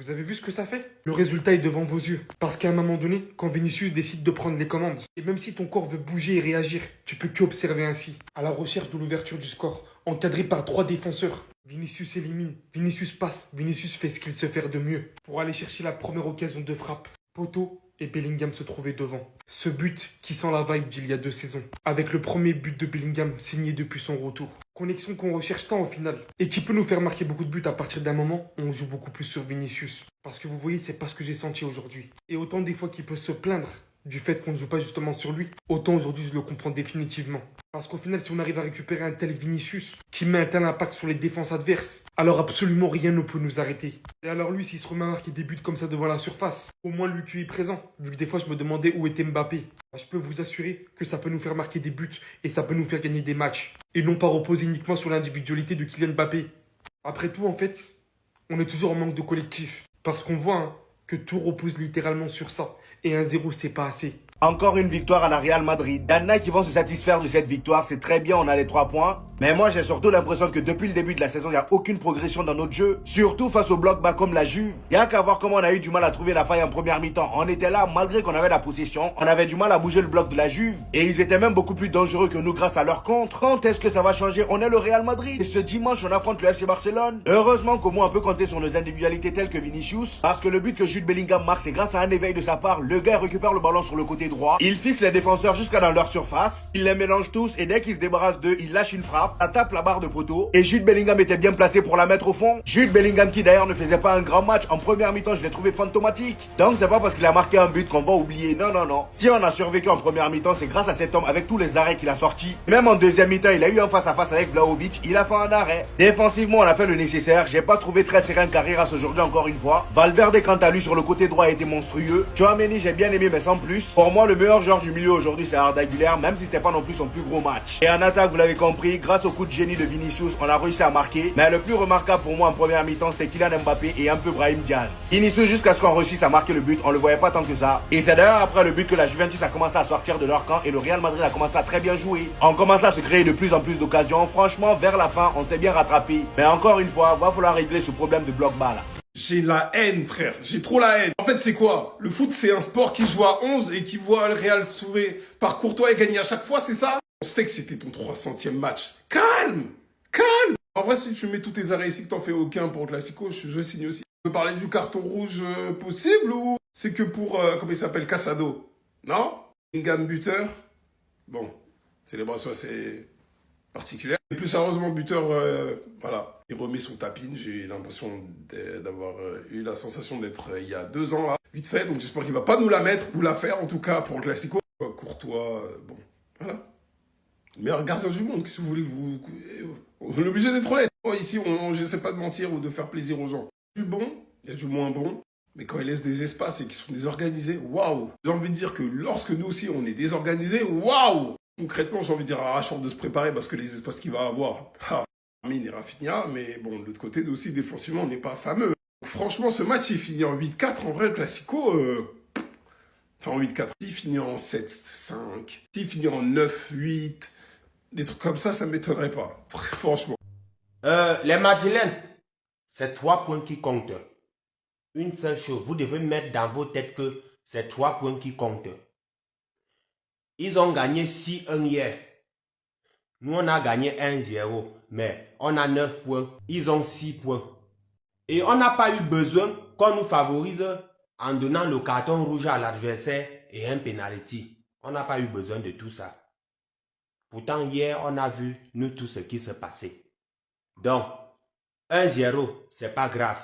Vous avez vu ce que ça fait? Le résultat est devant vos yeux. Parce qu'à un moment donné, quand Vinicius décide de prendre les commandes, et même si ton corps veut bouger et réagir, tu peux qu'observer ainsi, à la recherche de l'ouverture du score, encadré par 3 défenseurs. Vinicius élimine, Vinicius passe, Vinicius fait ce qu'il sait faire de mieux, pour aller chercher la première occasion de frappe. Poto et Bellingham se trouvaient devant. Ce but qui sent la vibe d'il y a 2 saisons, avec le premier but de Bellingham signé depuis son retour. Connexion qu'on recherche tant au final, et qui peut nous faire marquer beaucoup de buts à partir d'un moment où on joue beaucoup plus sur Vinicius. Parce que vous voyez, c'est pas ce que j'ai senti aujourd'hui. Et autant des fois qu'il peut se plaindre du fait qu'on ne joue pas justement sur lui, autant aujourd'hui je le comprends définitivement. Parce qu'au final, si on arrive à récupérer un tel Vinicius, qui met un tel impact sur les défenses adverses, alors absolument rien ne peut nous arrêter. Et alors lui, s'il se remet à marquer des buts comme ça devant la surface, au moins lui qui est présent, vu que des fois je me demandais où était Mbappé, je peux vous assurer que ça peut nous faire marquer des buts et ça peut nous faire gagner des matchs. Et non pas reposer uniquement sur l'individualité de Kylian Mbappé. Après tout, en fait, on est toujours en manque de collectif. Parce qu'on voit que tout repose littéralement sur ça. Et 1-0, c'est pas assez. Encore une victoire à la Real Madrid. Il y en a qui vont se satisfaire de cette victoire, c'est très bien, on a les 3 points. Mais moi j'ai surtout l'impression que depuis le début de la saison, il n'y a aucune progression dans notre jeu. Surtout face aux blocs bas comme la Juve. Il n'y a qu'à voir comment on a eu du mal à trouver la faille en première mi-temps. On était là, malgré qu'on avait la possession, on avait du mal à bouger le bloc de la Juve. Et ils étaient même beaucoup plus dangereux que nous grâce à leur contre. Quand est-ce que ça va changer? On est le Real Madrid. Et ce dimanche, on affronte le FC Barcelone. Heureusement qu'au moins on peut compter sur nos individualités telles que Vinicius. Parce que le but que Jude Bellingham marque, c'est grâce à un éveil de sa part. Le gars récupère le ballon sur le côté droit. Il fixe les défenseurs jusqu'à dans leur surface. Il les mélange tous et dès qu'il se débarrasse d'eux, il lâche une frappe. Ça tape la barre de poteau. Et Jude Bellingham était bien placé pour la mettre au fond. Jude Bellingham qui d'ailleurs ne faisait pas un grand match. En première mi-temps, je l'ai trouvé fantomatique. Donc c'est pas parce qu'il a marqué un but qu'on va oublier. Non, non, non. Si on a survécu en première mi-temps, c'est grâce à cet homme avec tous les arrêts qu'il a sortis. Même en deuxième mi-temps, il a eu un face-à-face avec Vlahovic. Il a fait un arrêt. Défensivement, on a fait le nécessaire. J'ai pas trouvé très serein Carreras aujourd'hui encore une fois. Valverde, quant à lui, sur le côté droit a été monstrueux. Tchouaméni, j'ai bien aimé mais sans plus. Pour moi, le meilleur joueur du milieu aujourd'hui, c'est Arda Güler, même si c'était pas non plus son plus gros match. Et en attaque, vous l'avez compris, grâce au coup de génie de Vinicius, on a réussi à marquer. Mais le plus remarquable pour moi en première mi-temps, c'était Kylian Mbappé et un peu Brahim Diaz. Vinicius, jusqu'à ce qu'on réussisse à marquer le but, on le voyait pas tant que ça. Et c'est d'ailleurs après le but que la Juventus a commencé à sortir de leur camp et le Real Madrid a commencé à très bien jouer. On commence à se créer de plus en plus d'occasions. Franchement, vers la fin, on s'est bien rattrapé. Mais encore une fois, va falloir régler ce problème de bloc bas là. J'ai la haine, frère. J'ai trop la haine. En fait, c'est quoi? Le foot, c'est un sport qui joue à 11 et qui voit le Real sauver par Courtois et gagner à chaque fois, c'est ça? On sait que c'était ton 300e match. Calme! Calme! En vrai, si tu mets tous tes arrêts ici que t'en fais aucun pour le Classico, je signe aussi. Tu peux parler du carton rouge possible ou c'est que pour, comment il s'appelle, Casado? Non? Bellingham buteur? Bon, célébration assez particulière. Et plus sérieusement, buteur, voilà, il remet son tapine. J'ai l'impression d'avoir eu la sensation d'être il y a 2 ans là, vite fait. Donc j'espère qu'il va pas nous la mettre ou la faire en tout cas pour le Classico. Courtois, bon, voilà. Meilleur gardien du monde, qu'est-ce que vous voulez que vous... On est obligé d'être honnête. Ici, j'essaie pas de mentir ou de faire plaisir aux gens. Il y a du bon, il y a du moins bon. Mais quand ils laissent des espaces et qu'ils sont désorganisés, waouh! J'ai envie de dire que lorsque nous aussi on est désorganisés, waouh! Concrètement, j'ai envie de dire à Rashford de se préparer parce que les espaces qu'il va avoir, Mine et Rafinha, mais bon, de l'autre côté, nous aussi, défensivement, on n'est pas fameux. Donc, franchement, ce match, il finit en 8-4. En vrai, le Classico, enfin en 8-4. S'il finit en 7-5, s'il finit en 9-8, des trucs comme ça ne m'étonnerait pas. Franchement. Les Madrilènes, c'est 3 points qui comptent. Une seule chose, vous devez mettre dans vos têtes que c'est 3 points qui comptent. Ils ont gagné 6-1 hier. Nous, on a gagné 1-0. Mais on a 9 points. Ils ont 6 points. Et on n'a pas eu besoin qu'on nous favorise en donnant le carton rouge à l'adversaire et un penalty. On n'a pas eu besoin de tout ça. Pourtant, hier, on a vu, nous, tout ce qui s'est passé. Donc, 1-0, c'est pas grave.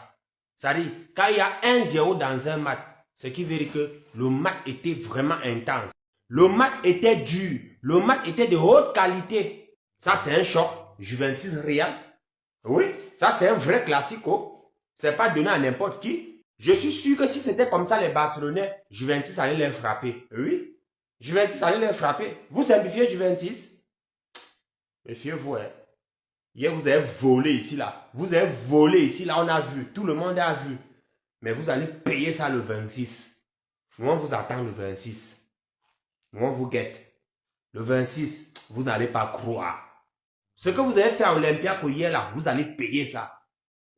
Ça dit, quand il y a 1-0 dans un match, ce qui veut dire que le match était vraiment intense. Le match était dur. Le match était de haute qualité. Ça, c'est un choc. Juventus Real. Oui, ça, c'est un vrai classico. C'est pas donné à n'importe qui. Je suis sûr que si c'était comme ça, les Barcelonais, Juventus allait les frapper. Oui, Juventus allait les frapper. Vous simplifiez Juventus? Méfiez-vous, hein. Hier, vous avez volé ici, là. Vous avez volé ici, là. On a vu. Tout le monde a vu. Mais vous allez payer ça le 26. Nous, on vous attend le 26. Nous, on vous guette. Le 26, vous n'allez pas croire. Ce que vous avez fait à Olympiakos hier, là, vous allez payer ça.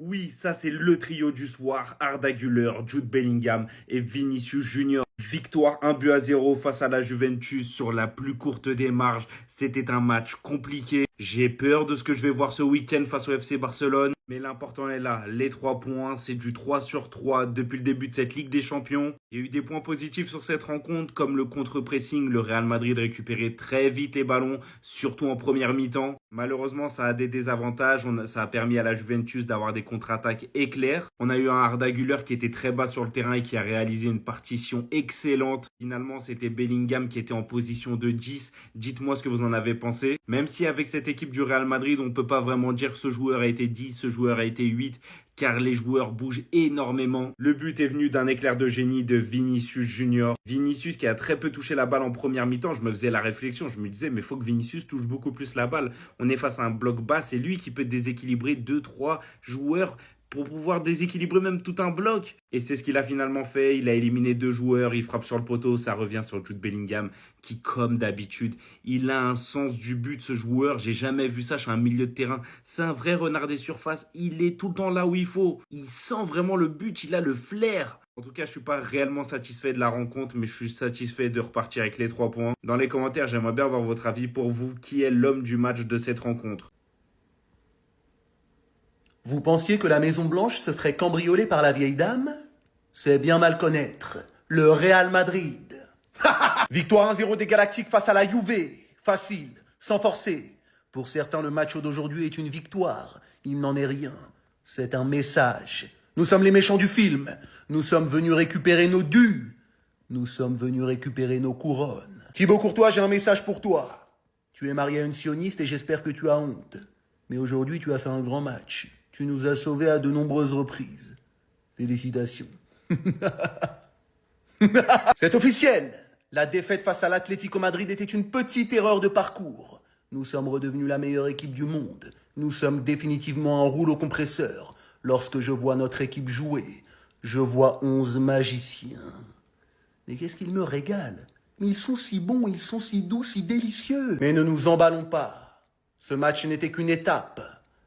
Oui, ça c'est le trio du soir, Arda Güler, Jude Bellingham et Vinicius Junior. Victoire 1-0 face à la Juventus sur la plus courte des marges. C'était un match compliqué. J'ai peur de ce que je vais voir ce week-end face au FC Barcelone. Mais l'important est là, les 3 points, c'est du 3 sur 3 depuis le début de cette Ligue des Champions. Il y a eu des points positifs sur cette rencontre, comme le contre-pressing. Le Real Madrid récupérait très vite les ballons, surtout en première mi-temps. Malheureusement, ça a des désavantages. Ça a permis à la Juventus d'avoir des contre-attaques éclairs. On a eu un Arda Güler qui était très bas sur le terrain et qui a réalisé une partition excellente. Finalement, c'était Bellingham qui était en position de 10. Dites-moi ce que vous en avez pensé. Même si avec cette équipe du Real Madrid, on ne peut pas vraiment dire que ce joueur a été 10, ce joueur a été 8, car les joueurs bougent énormément. Le but est venu d'un éclair de génie de Vinicius Junior. Vinicius qui a très peu touché la balle en première mi-temps. Je me faisais la réflexion, je me disais, mais il faut que Vinicius touche beaucoup plus la balle. On est face à un bloc bas, c'est lui qui peut déséquilibrer 2-3 joueurs pour pouvoir déséquilibrer même tout un bloc. Et c'est ce qu'il a finalement fait. Il a éliminé 2 joueurs, il frappe sur le poteau, ça revient sur Jude Bellingham qui, comme d'habitude, il a un sens du but, ce joueur. J'ai jamais vu ça chez un milieu de terrain. C'est un vrai renard des surfaces. Il est tout le temps là où il faut. Il sent vraiment le but, il a le flair. En tout cas, je ne suis pas réellement satisfait de la rencontre, mais je suis satisfait de repartir avec les 3 points. Dans les commentaires, j'aimerais bien avoir votre avis pour vous. Qui est l'homme du match de cette rencontre? Vous pensiez que la Maison Blanche se ferait cambrioler par la vieille dame? C'est bien mal connaître. Le Real Madrid. Victoire 1-0 des Galactiques face à la Juve. Facile, sans forcer. Pour certains, le match d'aujourd'hui est une victoire. Il n'en est rien. C'est un message. Nous sommes les méchants du film. Nous sommes venus récupérer nos dus. Nous sommes venus récupérer nos couronnes. Thibaut Courtois, j'ai un message pour toi. Tu es marié à une sioniste et j'espère que tu as honte. Mais aujourd'hui, tu as fait un grand match. Tu nous as sauvés à de nombreuses reprises. Félicitations. C'est officiel. La défaite face à l'Atlético Madrid était une petite erreur de parcours. Nous sommes redevenus la meilleure équipe du monde. Nous sommes définitivement en rouleau compresseur. Lorsque je vois notre équipe jouer, je vois 11 magiciens. Mais qu'est-ce qu'ils me régalent? Mais ils sont si bons, ils sont si doux, si délicieux. Mais ne nous emballons pas. Ce match n'était qu'une étape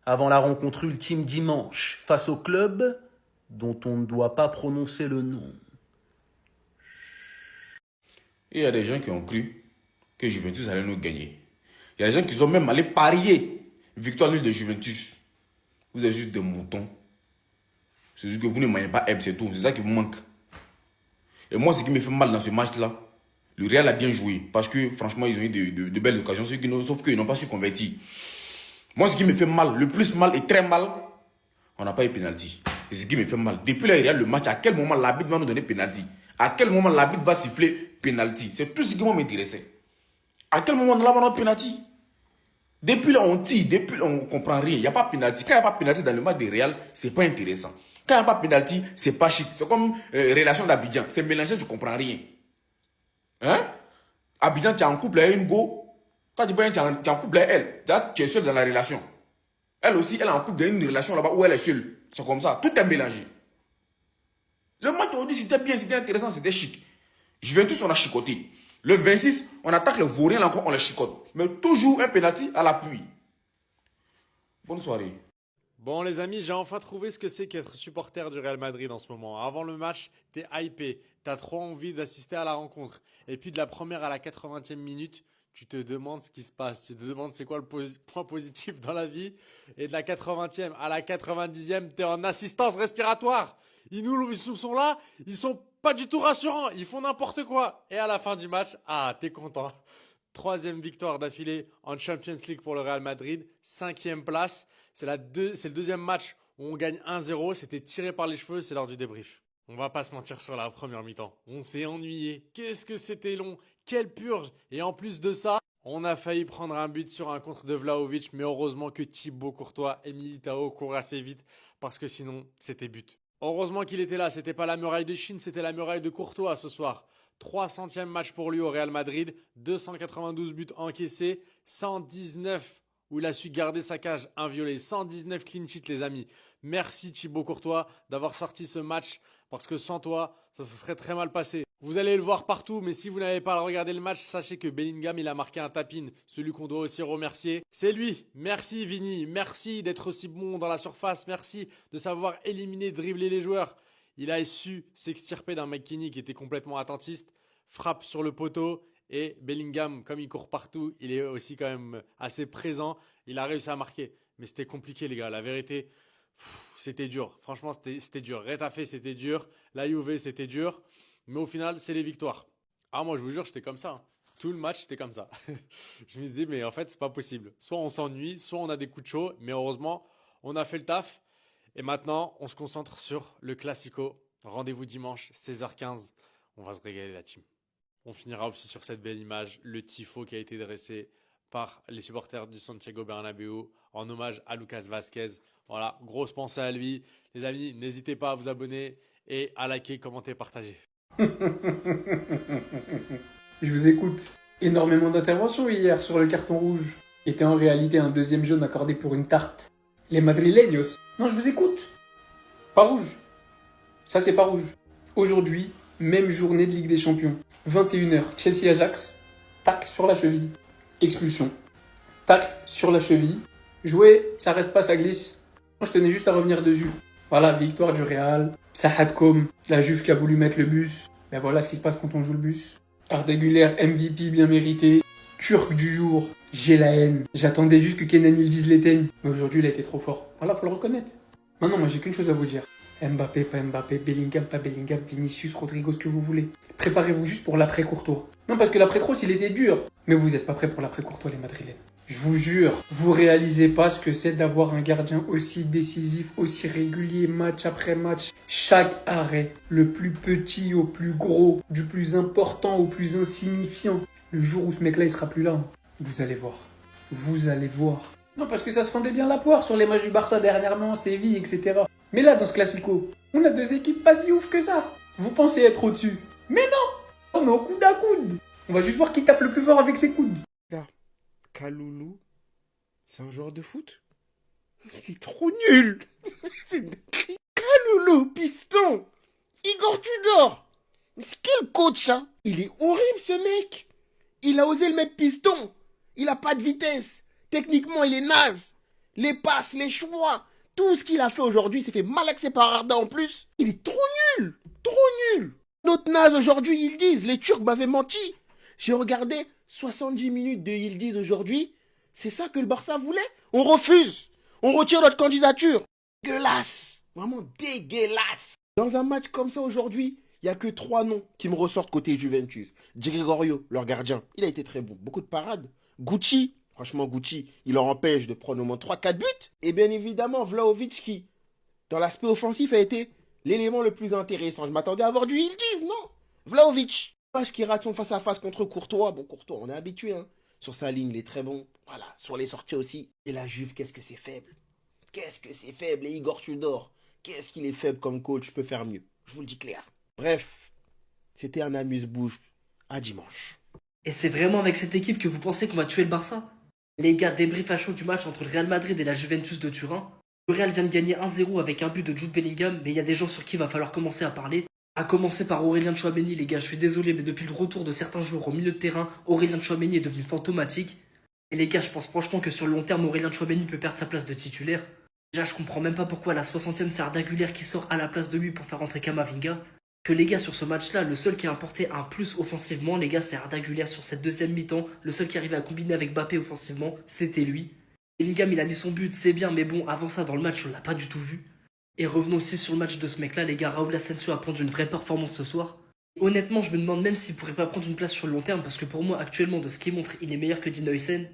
avant la rencontre ultime dimanche face au club dont on ne doit pas prononcer le nom. Et il y a des gens qui ont cru que Juventus allait nous gagner. Il y a des gens qui sont même allés parier victoire nulle de Juventus. Vous êtes juste des moutons. C'est juste que vous ne mangez pas M, c'est tout. C'est ça qui vous manque. Et moi, ce qui me fait mal dans ce match-là, le Real a bien joué. Parce que franchement, ils ont eu de belles occasions. Sauf qu'ils n'ont pas su convertir. Moi, ce qui me fait mal, le plus mal et très mal, on n'a pas eu pénalty. C'est ce qui me fait mal. Depuis là, il y a le match, à quel moment l'arbitre va nous donner pénalty? À quel moment l'arbitre va siffler pénalty? C'est tout ce qui m'intéressait. À quel moment on va avoir notre pénalty? Depuis là, on tire, depuis là, on ne comprend rien. Il n'y a pas pénalty. Quand il n'y a pas pénalty dans le match de Real, c'est pas intéressant. Quand il n'y a pas pénalty, c'est pas chic. C'est comme relation d'Abidjan. C'est mélangé, tu ne comprends rien. Hein? Abidjan, tu es en couple avec une go. Quand tu es en couple avec elle, tu es seul dans la relation. Elle aussi, elle est en couple dans une relation là-bas où elle est seule. C'est comme ça. Tout est mélangé. Le match aujourd'hui, c'était bien, c'était intéressant, c'était chic. Juventus, on a chicoté. Le 26, on attaque le Vaurien, là encore, on le chicote. Mais toujours un penalty à l'appui. Bonne soirée. Bon les amis, j'ai enfin trouvé ce que c'est qu'être supporter du Real Madrid en ce moment. Avant le match, t'es hypé, t'as trop envie d'assister à la rencontre. Et puis de la première à la 80e minute, tu te demandes ce qui se passe. Tu te demandes c'est quoi le point positif dans la vie. Et de la 80e à la 90e, t'es en assistance respiratoire. Ils sont là, ils sont pas du tout rassurants. Ils font n'importe quoi. Et à la fin du match, t'es content. 3e victoire d'affilée en Champions League pour le Real Madrid. 5e place. C'est le 2e match où on gagne 1-0. C'était tiré par les cheveux. C'est l'heure du débrief. On va pas se mentir sur la première mi-temps. On s'est ennuyé. Qu'est-ce que c'était long. Quelle purge. Et en plus de ça, on a failli prendre un but sur un contre de Vlahovic. Mais heureusement que Thibaut Courtois et Militao courent assez vite. Parce que sinon, c'était but. Heureusement qu'il était là. C'était pas la muraille de Chine. C'était la muraille de Courtois ce soir. 300e match pour lui au Real Madrid. 292 buts encaissés. 119 où il a su garder sa cage inviolée. 119 clean sheet les amis. Merci Thibaut Courtois d'avoir sorti ce match parce que sans toi, ça se serait très mal passé. Vous allez le voir partout, mais si vous n'avez pas regardé le match, sachez que Bellingham, il a marqué un tap-in. Celui qu'on doit aussi remercier, c'est lui. Merci Vini, merci d'être aussi bon dans la surface, merci de savoir éliminer, dribbler les joueurs. Il a su s'extirper d'un McKennie qui était complètement attentiste, frappe sur le poteau et Bellingham, comme il court partout, il est aussi quand même assez présent. Il a réussi à marquer, mais c'était compliqué les gars, la vérité. C'était dur, franchement c'était dur. Retafe c'était dur, la Juve c'était dur, mais au final c'est les victoires. Ah moi je vous jure j'étais comme ça, hein. Tout le match c'était comme ça. Je me disais mais en fait c'est pas possible. Soit on s'ennuie, soit on a des coups de chaud, mais heureusement on a fait le taf. Et maintenant on se concentre sur le Classico. Rendez-vous dimanche 16h15, on va se régaler la team. On finira aussi sur cette belle image, le tifo qui a été dressé par les supporters du Santiago Bernabéu en hommage à Lucas Vazquez. Voilà, grosse pensée à lui. Les amis, n'hésitez pas à vous abonner et à liker, commenter, partager. Je vous écoute. Énormément d'interventions hier sur le carton rouge. Était en réalité un deuxième jaune accordé pour une tarte. Les madrileños. Non, je vous écoute. Pas rouge. Ça, c'est pas rouge. Aujourd'hui, même journée de Ligue des Champions. 21h, Chelsea-Ajax. Tac sur la cheville. Expulsion. Tac sur la cheville. Jouer, ça reste pas, ça glisse. Moi, je tenais juste à revenir dessus. Voilà, victoire du Real. Sahatkom, la Juve qui a voulu mettre le bus. Ben voilà ce qui se passe quand on joue le bus. Arda Güler, MVP bien mérité. Turc du jour, j'ai la haine. J'attendais juste que Kenan Yildiz l'éteigne. Mais aujourd'hui, il a été trop fort. Voilà, faut le reconnaître. Maintenant, moi, j'ai qu'une chose à vous dire. Mbappé, pas Mbappé, Bellingham, pas Bellingham, Vinicius, Rodrigo, ce que vous voulez. Préparez-vous juste pour l'après-Courtois. Non, parce que l'après-Kroos, il était dur. Mais vous n'êtes pas prêts pour l'après-Courtois, les Madrilènes. Je vous jure, vous réalisez pas ce que c'est d'avoir un gardien aussi décisif, aussi régulier, match après match. Chaque arrêt, le plus petit au plus gros, du plus important au plus insignifiant. Le jour où ce mec-là, il sera plus là, vous allez voir. Vous allez voir. Non, parce que ça se fendait bien la poire sur les matchs du Barça dernièrement, Séville, etc. Mais là, dans ce Classico, on a deux équipes pas si ouf que ça. Vous pensez être au-dessus. Mais non, on est au coude à coude. On va juste voir qui tape le plus fort avec ses coudes. Kaloulou, c'est un joueur de foot? Il est trop nul. Kaloulou, piston, Igor Tudor. Mais c'est quel coach, ça? Il est horrible, ce mec. Il a osé le mettre piston. Il a pas de vitesse. Techniquement, il est naze. Les passes, les choix, tout ce qu'il a fait aujourd'hui, s'est fait malaxer par Arda en plus. Il est trop nul. Trop nul. Notre naze aujourd'hui, ils disent, les Turcs m'avaient menti. J'ai regardé 70 minutes de Yildiz aujourd'hui. C'est ça que le Barça voulait? On refuse. On retire notre candidature. Dégueulasse. Vraiment dégueulasse. Dans un match comme ça aujourd'hui, il n'y a que 3 noms qui me ressortent côté Juventus. Gregorio, leur gardien, il a été très bon. Beaucoup de parades. Gucci, franchement Gucci, il leur empêche de prendre au moins 3-4 buts. Et bien évidemment, Vlahovic qui, dans l'aspect offensif, a été l'élément le plus intéressant. Je m'attendais à avoir du Yildiz, non. Vlahovic. Qui rate son face-à-face contre Courtois. Bon, Courtois, on est habitué, hein. Sur sa ligne, il est très bon. Voilà, sur les sorties aussi. Et la Juve, qu'est-ce que c'est faible. Qu'est-ce que c'est faible. Et Igor Tudor, qu'est-ce qu'il est faible comme coach. Je peux faire mieux. Je vous le dis clair. Bref, c'était un amuse-bouche. À dimanche. Et c'est vraiment avec cette équipe que vous pensez qu'on va tuer le Barça? Les gars, débrief à chaud du match entre le Real Madrid et la Juventus de Turin. Le Real vient de gagner 1-0 avec un but de Jude Bellingham, mais il y a des gens sur qui il va falloir commencer à parler. À commencer par Aurélien Tchouaméni, les gars, je suis désolé, mais depuis le retour de certains joueurs au milieu de terrain, Aurélien Tchouaméni est devenu fantomatique. Et les gars, je pense franchement que sur le long terme, Aurélien Tchouaméni peut perdre sa place de titulaire. Déjà, je comprends même pas pourquoi à la 60e, c'est Arda Güler qui sort à la place de lui pour faire rentrer Camavinga. Que les gars, sur ce match-là, le seul qui a apporté un plus offensivement, les gars, c'est Arda Güler sur cette deuxième mi-temps. Le seul qui arrivait à combiner avec Mbappé offensivement, c'était lui. Bellingham, il a mis son but, c'est bien, mais bon, avant ça, dans le match, on l'a pas du tout vu. Et revenons aussi sur le match de ce mec-là, les gars. Raúl Asensio a pris une vraie performance ce soir. Honnêtement, je me demande même s'il pourrait pas prendre une place sur le long terme, parce que pour moi, actuellement, de ce qu'il montre, il est meilleur que Dean Huijsen.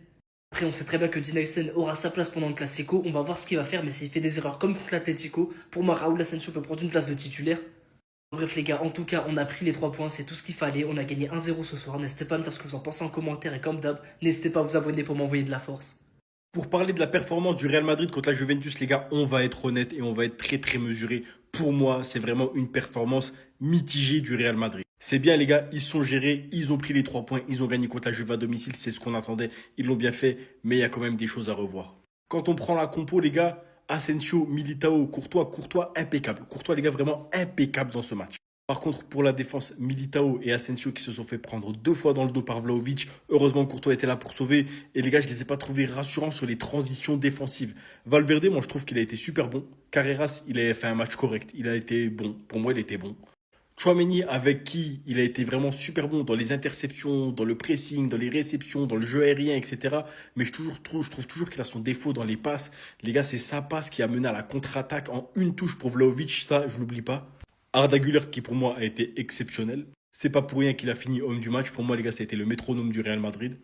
Après, on sait très bien que Dean Huijsen aura sa place pendant le Classico. On va voir ce qu'il va faire, mais s'il fait des erreurs comme contre l'Atlético, pour moi, Raúl Asensio peut prendre une place de titulaire. Bref, les gars, en tout cas, on a pris les 3 points, c'est tout ce qu'il fallait. On a gagné 1-0 ce soir. N'hésitez pas à me dire ce que vous en pensez en commentaire, et comme d'hab, n'hésitez pas à vous abonner pour m'envoyer de la force. Pour parler de la performance du Real Madrid contre la Juventus, les gars, on va être honnête et on va être très très mesuré. Pour moi, c'est vraiment une performance mitigée du Real Madrid. C'est bien les gars, ils sont gérés, ils ont pris les 3 points, ils ont gagné contre la Juve à domicile, c'est ce qu'on attendait, ils l'ont bien fait, mais il y a quand même des choses à revoir. Quand on prend la compo les gars, Asensio, Militao, Courtois, impeccable. Courtois, les gars, vraiment impeccable dans ce match. Par contre, pour la défense, Militao et Asensio qui se sont fait prendre 2 fois dans le dos par Vlahovic. Heureusement, Courtois était là pour sauver. Et les gars, je ne les ai pas trouvés rassurants sur les transitions défensives. Valverde, moi, je trouve qu'il a été super bon. Carreras, il a fait un match correct. Il a été bon. Pour moi, il était bon. Chouameni, avec qui il a été vraiment super bon dans les interceptions, dans le pressing, dans les réceptions, dans le jeu aérien, etc. Mais je trouve toujours qu'il a son défaut dans les passes. Les gars, c'est sa passe qui a mené à la contre-attaque en une touche pour Vlahovic. Ça, je n'oublie pas. Arda Güler, qui pour moi a été exceptionnel. C'est pas pour rien qu'il a fini homme du match. Pour moi, les gars, ça a été le métronome du Real Madrid.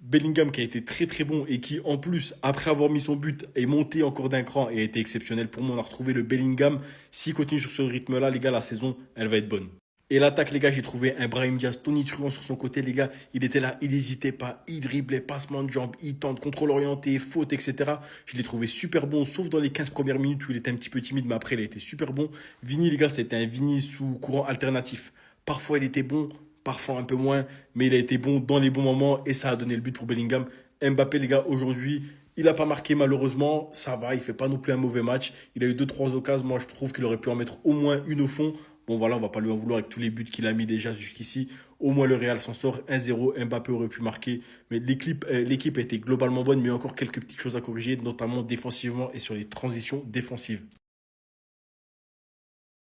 Bellingham qui a été très très bon et qui en plus, après avoir mis son but, est monté encore d'un cran et a été exceptionnel. Pour moi, on a retrouvé le Bellingham. S'il continue sur ce rythme-là, les gars, la saison, elle va être bonne. Et l'attaque, les gars, j'ai trouvé un Brahim Diaz tonitruant sur son côté, les gars. Il était là, il n'hésitait pas, il driblait, passement de jambes, il tente, contrôle orienté, faute, etc. Je l'ai trouvé super bon, sauf dans les 15 premières minutes où il était un petit peu timide, mais après, il a été super bon. Vini, les gars, c'était un Vini sous courant alternatif. Parfois, il était bon, parfois un peu moins, mais il a été bon dans les bons moments et ça a donné le but pour Bellingham. Mbappé, les gars, aujourd'hui, il n'a pas marqué malheureusement, ça va, il fait pas non plus un mauvais match. Il a eu 2-3 occasions, moi je trouve qu'il aurait pu en mettre au moins une au fond. Bon voilà, on va pas lui en vouloir avec tous les buts qu'il a mis déjà jusqu'ici. Au moins le Real s'en sort 1-0, Mbappé aurait pu marquer. Mais l'équipe a été globalement bonne, mais il y a encore quelques petites choses à corriger, notamment défensivement et sur les transitions défensives.